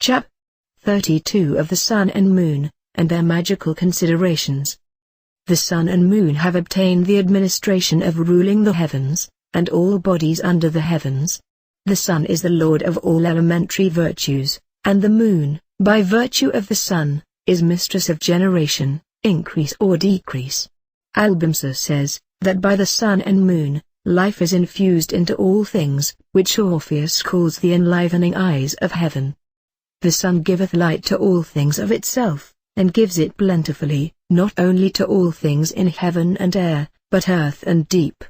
CHAP. 32 of the Sun and Moon, and their magical considerations. The Sun and Moon have obtained the administration of ruling the heavens, and all bodies under the heavens. The Sun is the lord of all elementary virtues, and the Moon, by virtue of the Sun, is mistress of generation, increase or decrease. Albumser says, that by the Sun and Moon, life is infused into all things, which Orpheus calls the enlivening eyes of heaven. The Sun giveth light to all things of itself, and gives it plentifully, not only to all things in heaven and air, but earth and deep.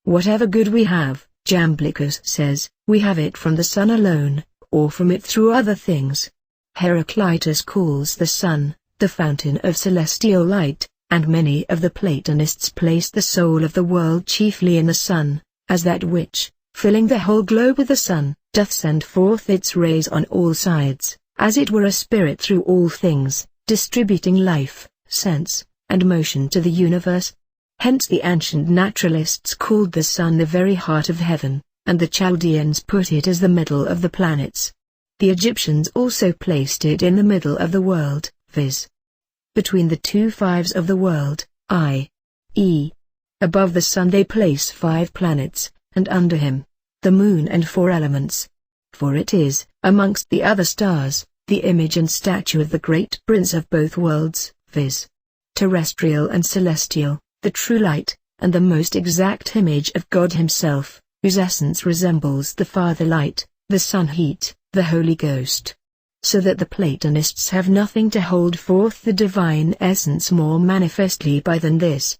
Whatever good we have, Jamblichus says, we have it from the Sun alone, or from it through other things. Heraclitus calls the Sun, the fountain of celestial light, and many of the Platonists place the soul of the world chiefly in the Sun, as that which, filling the whole globe with the Sun, doth send forth its rays on all sides, as it were a spirit through all things, distributing life, sense, and motion to the universe. Hence the ancient naturalists called the Sun the very heart of heaven, and the Chaldeans put it as the middle of the planets. The Egyptians also placed it in the middle of the world, viz. between the two fives of the world, i.e. above the Sun they place 5 planets, and under him, the Moon and 4 elements. For it is, amongst the other stars, the image and statue of the great Prince of both worlds, viz. terrestrial and celestial, the true light, and the most exact image of God himself, whose essence resembles the Father light, the Sun heat, the Holy Ghost. So that the Platonists have nothing to hold forth the divine essence more manifestly by than this.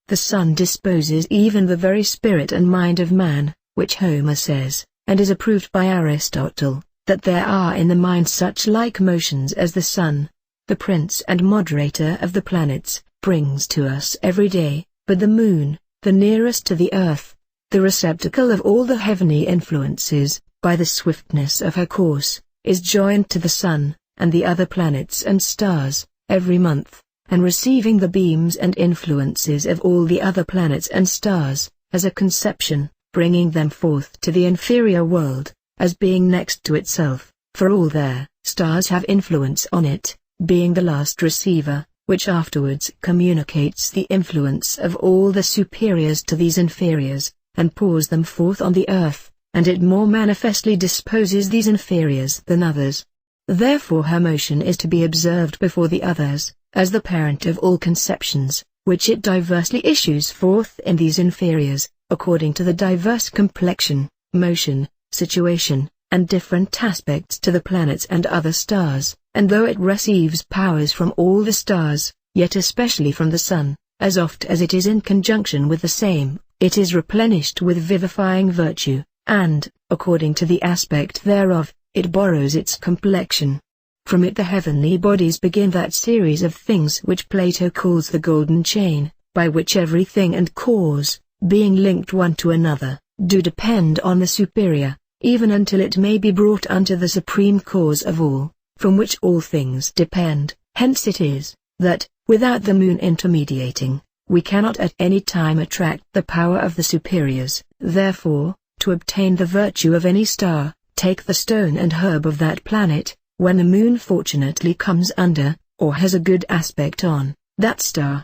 The Sun disposes even the very spirit and mind of man, which Homer says, and is approved by Aristotle, that there are in the mind such like motions as the Sun, the prince and moderator of the planets, brings to us every day, but the Moon, the nearest to the earth, the receptacle of all the heavenly influences, by the swiftness of her course, is joined to the Sun, and the other planets and stars, every month, and receiving the beams and influences of all the other planets and stars, as a conception, bringing them forth to the inferior world, as being next to itself, for all their stars have influence on it, being the last receiver, which afterwards communicates the influence of all the superiors to these inferiors, and pours them forth on the earth, and it more manifestly disposes these inferiors than others. Therefore her motion is to be observed before the others, as the parent of all conceptions, which it diversely issues forth in these inferiors, according to the diverse complexion, motion, situation, and different aspects to the planets and other stars, and though it receives powers from all the stars, yet especially from the Sun, as oft as it is in conjunction with the same, it is replenished with vivifying virtue, and, according to the aspect thereof, it borrows its complexion. From it the heavenly bodies begin that series of things which Plato calls the golden chain, by which every thing and cause, being linked one to another, do depend on the superior, even until it may be brought unto the supreme cause of all, from which all things depend. Hence it is, that, without the Moon intermediating, we cannot at any time attract the power of the superiors. Therefore, to obtain the virtue of any star, take the stone and herb of that planet. When the Moon fortunately comes under, or has a good aspect on, that star,